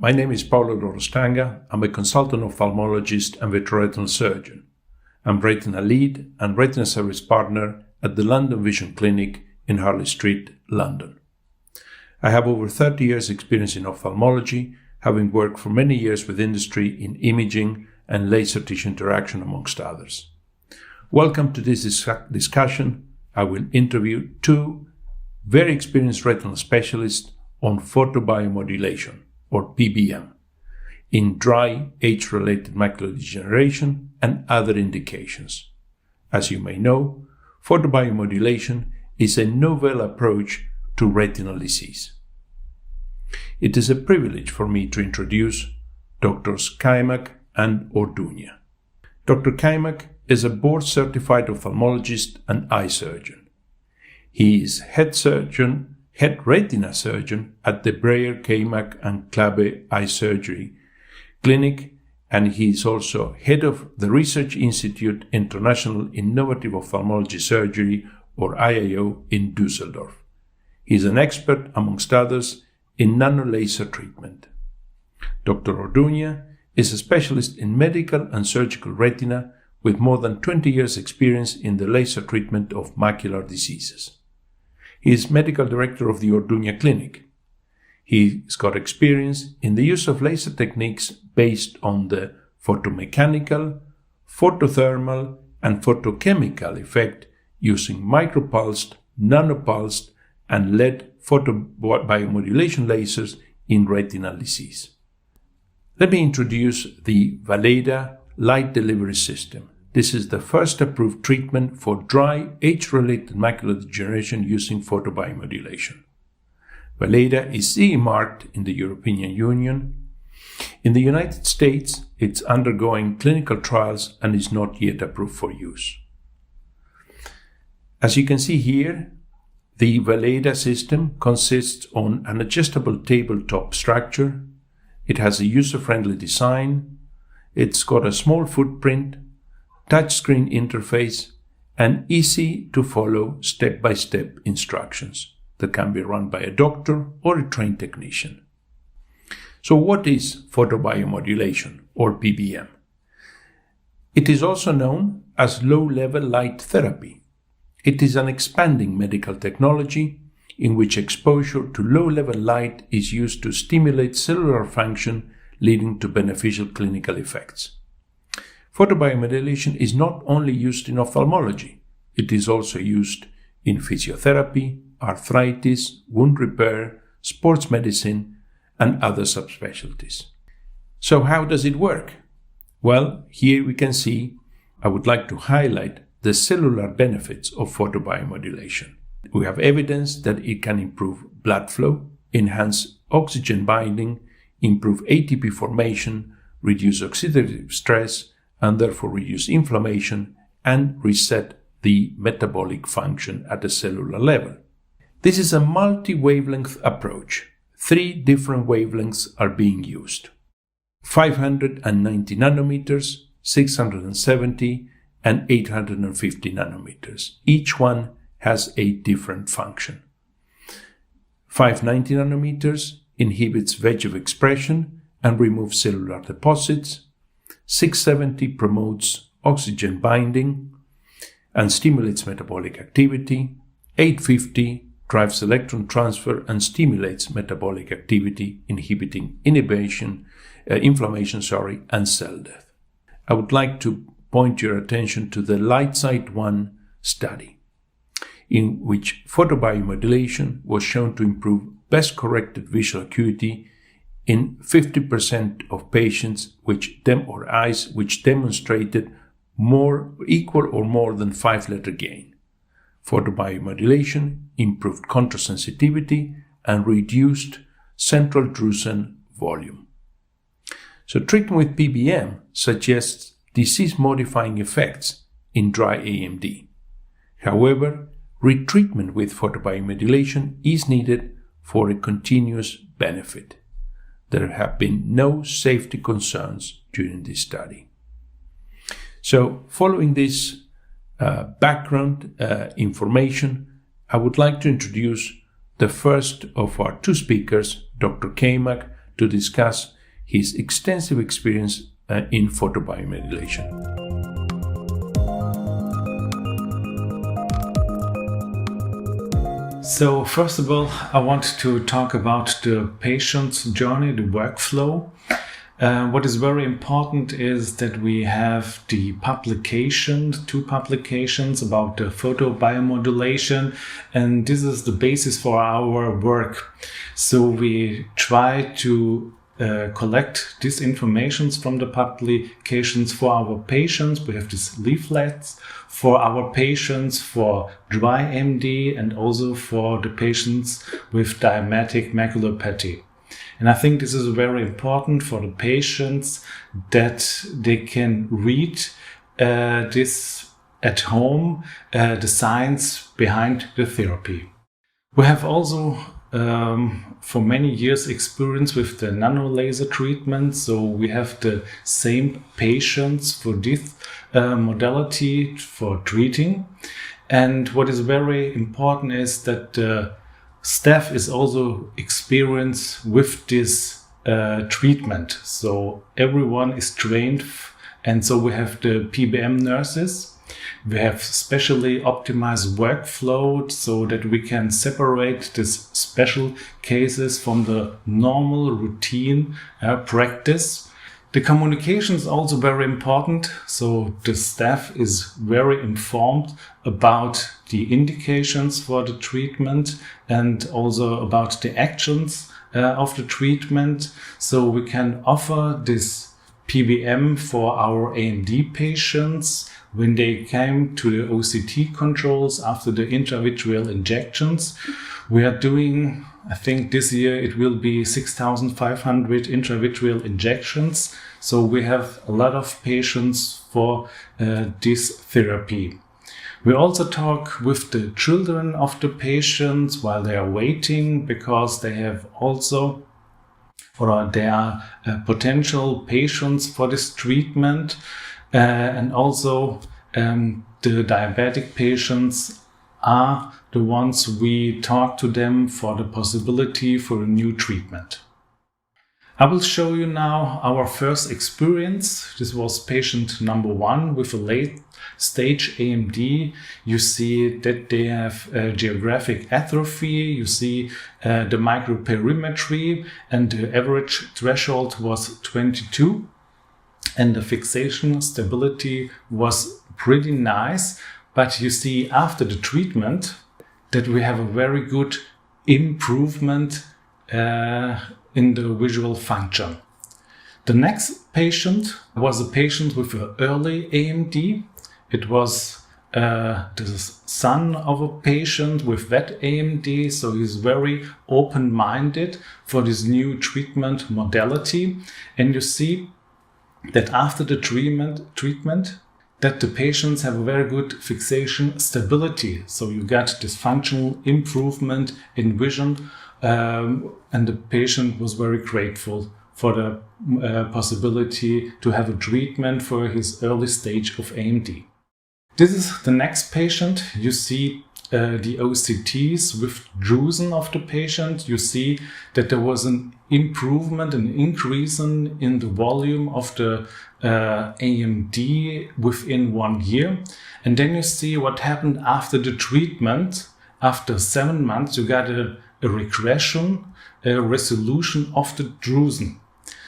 My name is Paolo Lorostanga. I'm a consultant ophthalmologist and vitreoretinal surgeon. I'm retina lead and retina service partner at the London Vision Clinic in Harley Street, London. I have over 30 years experience in ophthalmology, having worked for many years with industry in imaging and laser tissue interaction, amongst others. Welcome to this discussion. I will interview two very experienced retinal specialists on photobiomodulation, or PBM, in dry age-related macular degeneration and other indications. As you may know, photobiomodulation is a novel approach to retinal disease. It is a privilege for me to introduce Drs. Kaimak and Orduña. Dr. Kaimak is a board-certified ophthalmologist and eye surgeon. He is head retina surgeon at the Breyer, Kaimak and Klabe Eye Surgery Clinic, and he is also head of the Research Institute International Innovative Ophthalmology Surgery, or IIO, in Düsseldorf. He is an expert, amongst others, in nanolaser treatment. Dr. Orduña is a specialist in medical and surgical retina with more than 20 years' experience in the laser treatment of macular diseases. He is medical director of the Orduña Clinic. He's got experience in the use of laser techniques based on the photomechanical, photothermal, and photochemical effect using micropulsed, nanopulsed, and LED photobiomodulation lasers in retinal disease. Let me introduce the Valeda light delivery system. This is the first approved treatment for dry age-related macular degeneration using photobiomodulation. Valeda is CE marked in the European Union. In the United States, it's undergoing clinical trials and is not yet approved for use. As you can see here, the Valeda system consists on an adjustable tabletop structure. It has a user-friendly design. It's got a small footprint, touchscreen interface, and easy to follow step-by-step instructions that can be run by a doctor or a trained technician. So what is photobiomodulation, or PBM? It is also known as low-level light therapy. It is an expanding medical technology in which exposure to low-level light is used to stimulate cellular function, leading to beneficial clinical effects. Photobiomodulation is not only used in ophthalmology, it is also used in physiotherapy, arthritis, wound repair, sports medicine, and other subspecialties. So how does it work? Well, here we can see, I would like to highlight the cellular benefits of photobiomodulation. We have evidence that it can improve blood flow, enhance oxygen binding, improve ATP formation, reduce oxidative stress, and therefore reduce inflammation and reset the metabolic function at a cellular level. This is a multi-wavelength approach. 3 different wavelengths are being used: 590 nanometers, 670, and 850 nanometers. Each one has a different function. 590 nanometers inhibits VEGF expression and removes cellular deposits. 670 promotes oxygen binding and stimulates metabolic activity. 850 drives electron transfer and stimulates metabolic activity, inhibiting inflammation, and cell death. I would like to point your attention to the LightSight 1 study, in which photobiomodulation was shown to improve best-corrected visual acuity in 50% of patients which demonstrated equal or more than 5-letter gain. Photobiomodulation improved contrast sensitivity and reduced central drusen volume. So treatment with PBM suggests disease-modifying effects in dry AMD. However, retreatment with photobiomodulation is needed for a continuous benefit. There have been no safety concerns during this study. So, following this background information, I would like to introduce the first of our 2 speakers, Dr. Kaimak, to discuss his extensive experience in photobiomodulation. So first of all, I want to talk about the patient's journey, the workflow. What is very important is that we have the two publications about the photobiomodulation, and this is the basis for our work. So we try to collect these informations from the publications for our patients. We have these leaflets for our patients for dry AMD and also for the patients with diabetic maculopathy. And I think this is very important for the patients that they can read this at home, the science behind the therapy. We have also for many years experience with the nanolaser treatment, so we have the same patients for this modality for treating. And what is very important is that the staff is also experienced with this treatment. So everyone is trained, and so we have the PBM nurses. We have specially optimized workflow so that we can separate these special cases from the normal routine practice. The communication is also very important, so the staff is very informed about the indications for the treatment and also about the actions of the treatment. So we can offer this PBM for our AMD patients when they came to the OCT controls after the intravitreal injections. We are doing, I think this year it will be 6,500 intravitreal injections. So we have a lot of patients for this therapy. We also talk with the children of the patients while they are waiting, because they have also, or they are potential patients for this treatment. And also the diabetic patients are the ones we talk to them for the possibility for a new treatment. I will show you now our first experience. This was patient number 1 with a late stage AMD. You see that they have geographic atrophy. You see the microperimetry, and the average threshold was 22. And the fixation stability was pretty nice. But you see after the treatment that we have a very good improvement in the visual function. The next patient was a patient with an early AMD. It was the son of a patient with wet AMD, so he's very open-minded for this new treatment modality. And you see that after the treatment that the patients have a very good fixation stability. So you got this functional improvement in vision, and the patient was very grateful for the possibility to have a treatment for his early stage of AMD. This is the next patient. You see the OCTs with drusen of the patient. You see that there was an improvement, an increase in the volume of the AMD within 1 year. And then you see what happened after the treatment. After 7 months, you got a regression, a resolution of the drusen.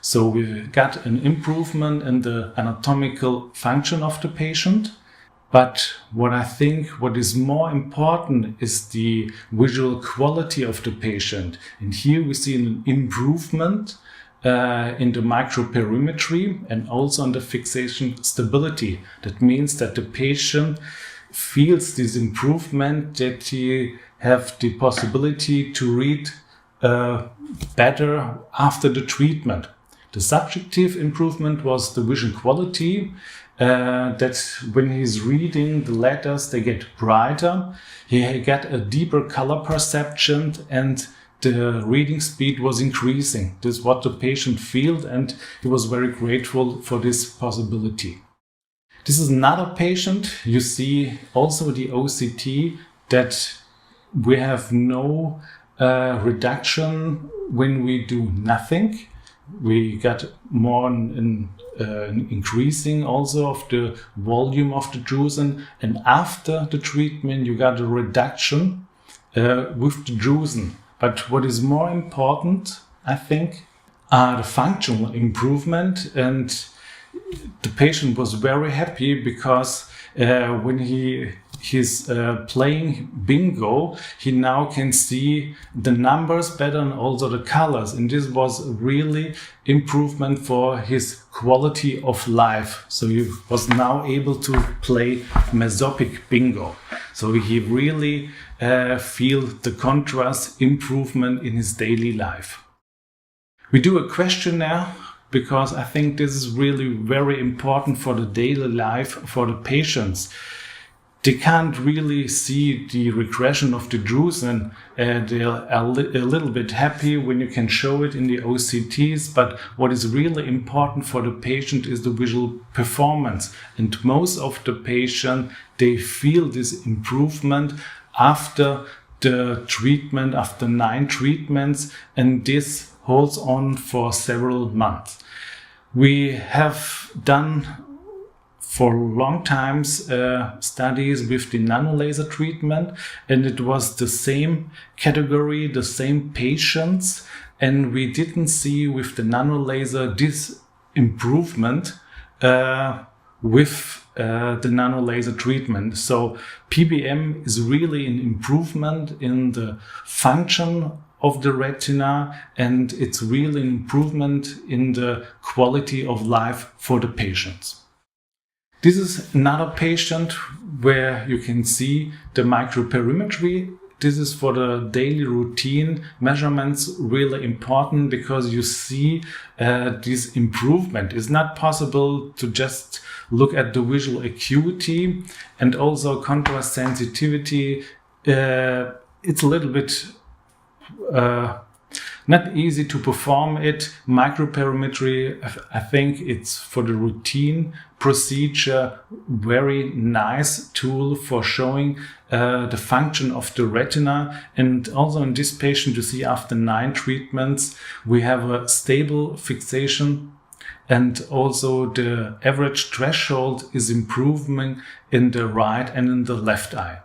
So we got an improvement in the anatomical function of the patient. But what is more important is the visual quality of the patient. And here we see an improvement in the microperimetry and also in the fixation stability. That means that the patient feels this improvement, that he have the possibility to read better after the treatment. The subjective improvement was the vision quality. That when he's reading the letters, they get brighter. He got a deeper color perception, and the reading speed was increasing. This is what the patient felt, and he was very grateful for this possibility. This is another patient. You see also the OCT that we have no reduction when we do nothing. we got more an increasing also of the volume of the drusen, and after the treatment you got a reduction with the drusen. But what is more important, I think, are the functional improvement, and the patient was very happy because when he's playing bingo, he now can see the numbers better and also the colors, and this was really improvement for his quality of life. So he was now able to play mesopic bingo. So he really feel the contrast improvement in his daily life. We do a questionnaire because I think this is really very important for the daily life for the patients. They can't really see the regression of the drusen. They are a little bit happy when you can show it in the OCTs, but what is really important for the patient is the visual performance. And most of the patients, they feel this improvement after the treatment, after 9 treatments, and this holds on for several months. We have done for long times studies with the nanolaser treatment, and it was the same category, the same patients, and we didn't see with the nanolaser this improvement with the nanolaser treatment. So PBM is really an improvement in the function of the retina, and it's really an improvement in the quality of life for the patients. This is another patient where you can see the microperimetry. This is for the daily routine measurements really important because you see this improvement. It's not possible to just look at the visual acuity and also contrast sensitivity. It's a little bit not easy to perform it. Microperimetry, I think it's for the routine procedure, very nice tool for showing the function of the retina. And also in this patient, you see after 9 treatments, we have a stable fixation, and also the average threshold is improving in the right and in the left eye.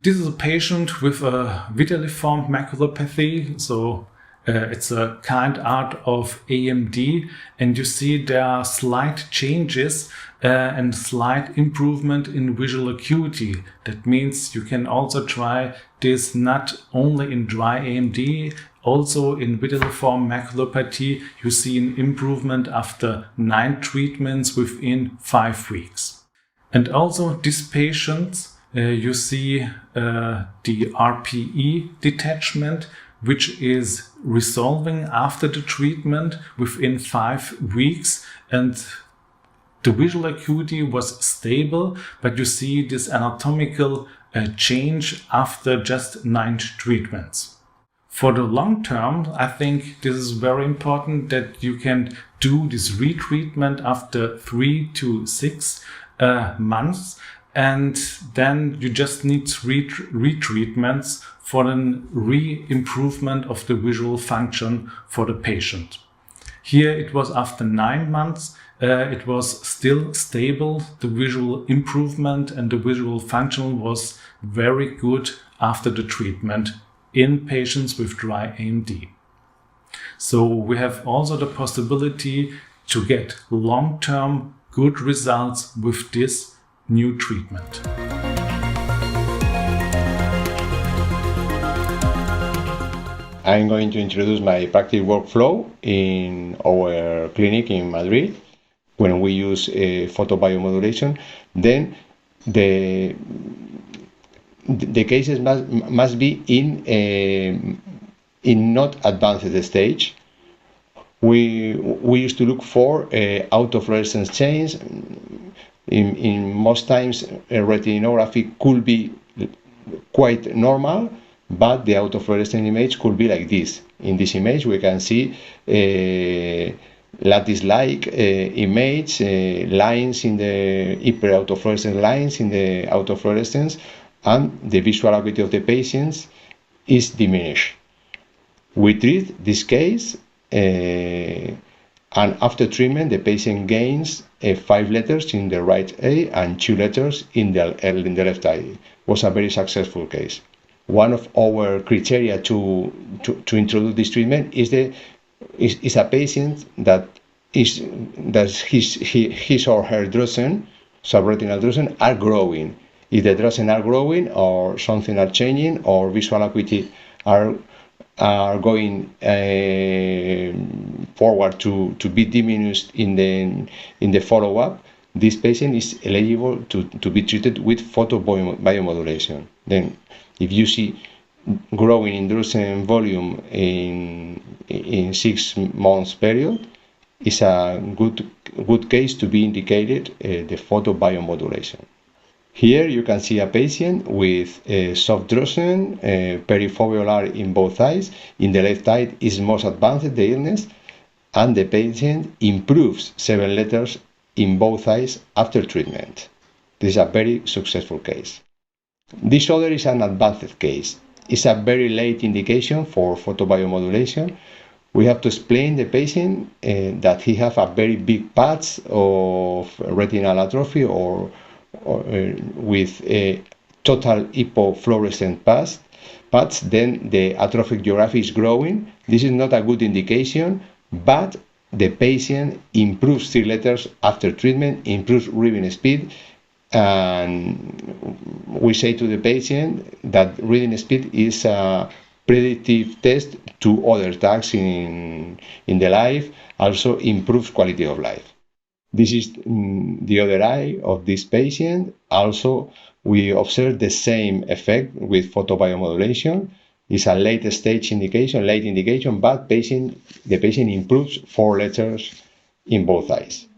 This is a patient with a vitelliform maculopathy, so it's a kind art of AMD, and you see there are slight changes and slight improvement in visual acuity. That means you can also try this not only in dry AMD, also in vitelliform maculopathy. You see an improvement after 9 treatments within 5 weeks. And also these patients, you see the RPE detachment, which is resolving after the treatment within 5 weeks, and the visual acuity was stable, but you see this anatomical change after just 9 treatments. For the long term, I think this is very important that you can do this retreatment after 3 to 6 months, and then you just need retreatments for an re-improvement of the visual function for the patient. Here it was after 9 months, it was still stable, the visual improvement and the visual function was very good after the treatment in patients with dry AMD. So we have also the possibility to get long-term good results with this new treatment. I'm going to introduce my practice workflow in our clinic in Madrid when we use photobiomodulation. Then the cases must be in not advanced stage. We used to look for autofluorescence chains. In most times, retinography could be quite normal, but the autofluorescent image could be like this. In this image, we can see lattice-like image, lines in the hyper-autofluorescent lines in the autofluorescence, and the visual acuity of the patients is diminished. We treat this case And after treatment, the patient gains 5 letters in the right eye and 2 letters in the left eye. It was a very successful case. One of our criteria to introduce this treatment is a patient that his or her drusen, subretinal drusen, are growing. If the drusen are growing or something are changing or visual acuity are going forward to be diminished in the follow-up, this patient is eligible to be treated with photobiomodulation. Then, if you see growing in drusen volume in 6 months period, it's a good case to be indicated the photobiomodulation. Here you can see a patient with soft drusen, perifoveolar in both eyes. In the left eye is most advanced the illness, and the patient improves 7 letters in both eyes after treatment. This is a very successful case. This other is an advanced case. It's a very late indication for photobiomodulation. We have to explain the patient that he has a very big patch of retinal atrophy or with a total hypofluorescent patch, then the atrophic geography is growing. This is not a good indication, but the patient improves 3 letters after treatment, improves reading speed, and we say to the patient that reading speed is a predictive test to other tasks in the life, also improves quality of life. This is the other eye of this patient. Also, we observe the same effect with photobiomodulation. It's a late indication, but the patient improves 4 letters in both eyes.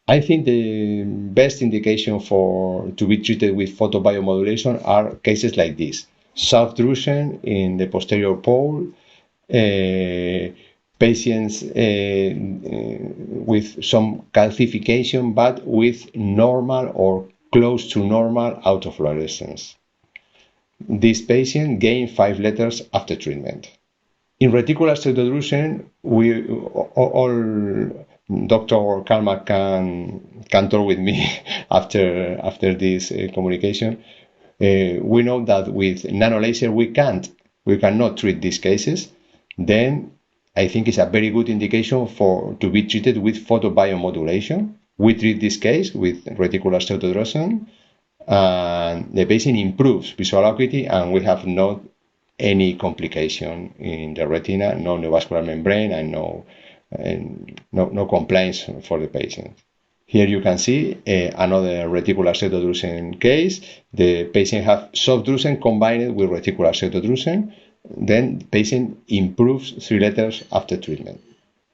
I think the best indication to be treated with photobiomodulation are cases like this. Soft drusen in the posterior pole, patients with some calcification but with normal or close to normal autofluorescence. This patient gained 5 letters after treatment. In reticular pseudodrusen, all Dr. Kalma can talk with me after this communication. We know that with nanolaser we cannot treat these cases. Then I think it's a very good indication to be treated with photobiomodulation. We treat this case with reticular pseudodrusen, and the patient improves visual acuity, and we have not any complication in the retina, no neovascular membrane, and no complaints for the patient. Here you can see another reticular pseudodrusen case. The patient has soft drusen combined with reticular pseudodrusen. Then the patient improves 3 letters after treatment.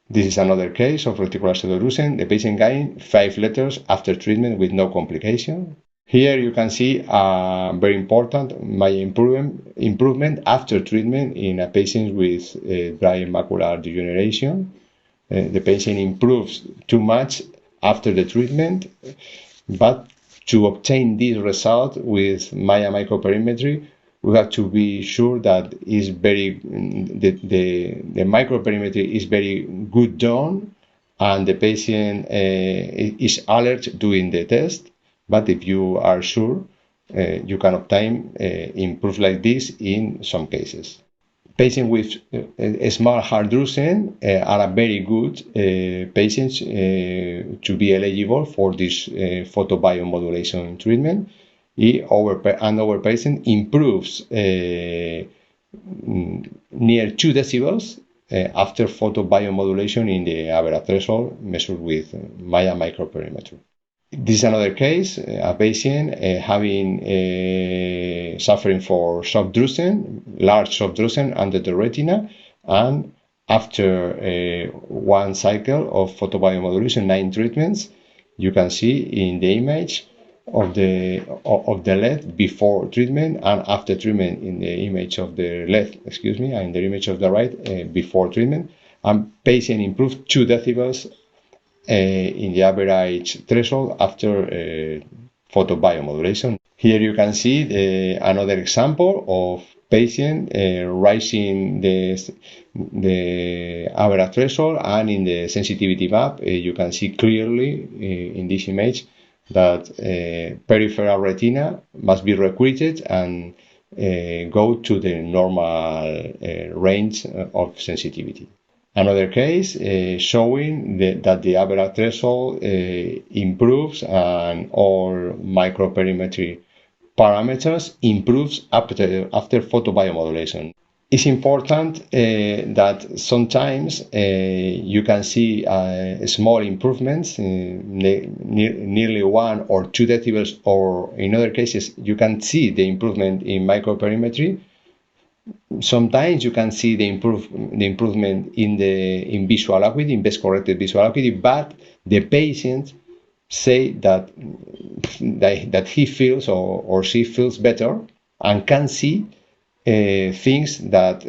This is another case of reticular pseudodrusen. The patient gained 5 letters after treatment with no complication. Here you can see a very important improvement after treatment in a patient with dry macular degeneration. The patient improves too much after the treatment, but to obtain this result with Maya microperimetry, we have to be sure that the microperimetry is very good done, and the patient is alert during the test. But if you are sure, you can obtain improve like this in some cases. Patients with a small hard drusen are a very good patients to be eligible for this photobiomodulation treatment. Our patient improves near 2 decibels after photobiomodulation in the average threshold measured with Maya microperimetry. This is another case, a patient suffering for soft drusen, large soft drusen under the retina, and after 1 cycle of photobiomodulation, 9 treatments, you can see in the image of the left before treatment and after treatment in the image of the left, and the image of the right before treatment, and patient improved 2 decibels in the average threshold after photobiomodulation. Here you can see another example of patient rising the average threshold, and in the sensitivity map you can see clearly in this image that peripheral retina must be recruited and go to the normal range of sensitivity. Another case showing that the average threshold improves and all microperimetry parameters improves after photobiomodulation. It's important that sometimes you can see small improvements, nearly 1 or 2 decibels, or in other cases you can see the improvement in microperimetry. Sometimes you can see the improvement in visual acuity, in best corrected visual acuity, but the patient say that he feels or she feels better and can see things that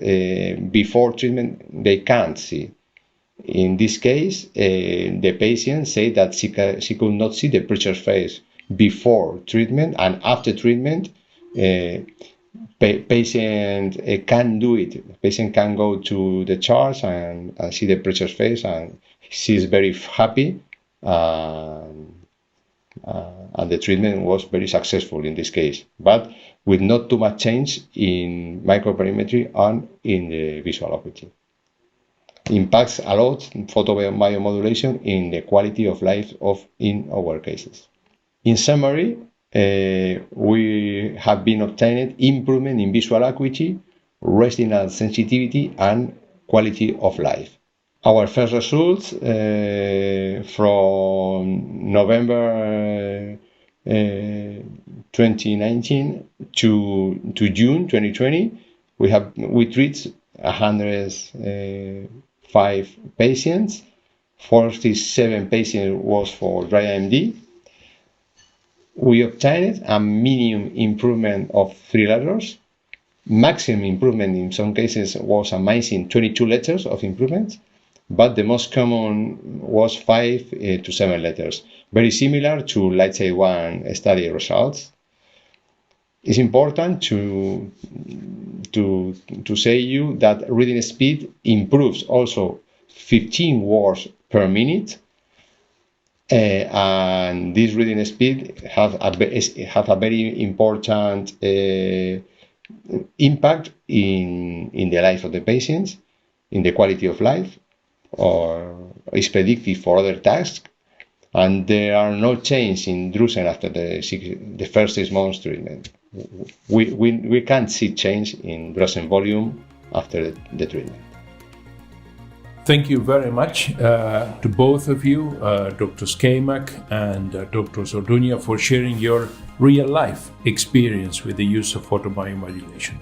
before treatment they can't see. In this case, the patient said that she could not see the preacher's face before treatment, and after treatment, patient can do it. The patient can go to the chart and see the preacher's face, and she's very happy. And the treatment was very successful in this case, but with not too much change in microperimetry and in the visual acuity. Impacts a lot photobiomodulation in the quality of life in our cases. In summary, we have been obtained improvement in visual acuity, retinal sensitivity, and quality of life. Our first results from November 2019 to June 2020, we treat 105 patients. 47 patients was for dry AMD. We obtained a minimum improvement of 3 letters. Maximum improvement in some cases was amazing, 22 letters of improvement, but the most common was 5 to 7 letters, very similar to Lightshade 1 study results. It's important to say you that reading speed improves also 15 words per minute, and this reading speed have a very important impact in the life of the patients, in the quality of life, or is predictive for other tasks, and there are no change in drusen after the first 6 months treatment. We can't see change in drusen volume after the treatment. Thank you very much to both of you, Dr. Skamak and Dr. Zordunia, for sharing your real-life experience with the use of photobiomodulation.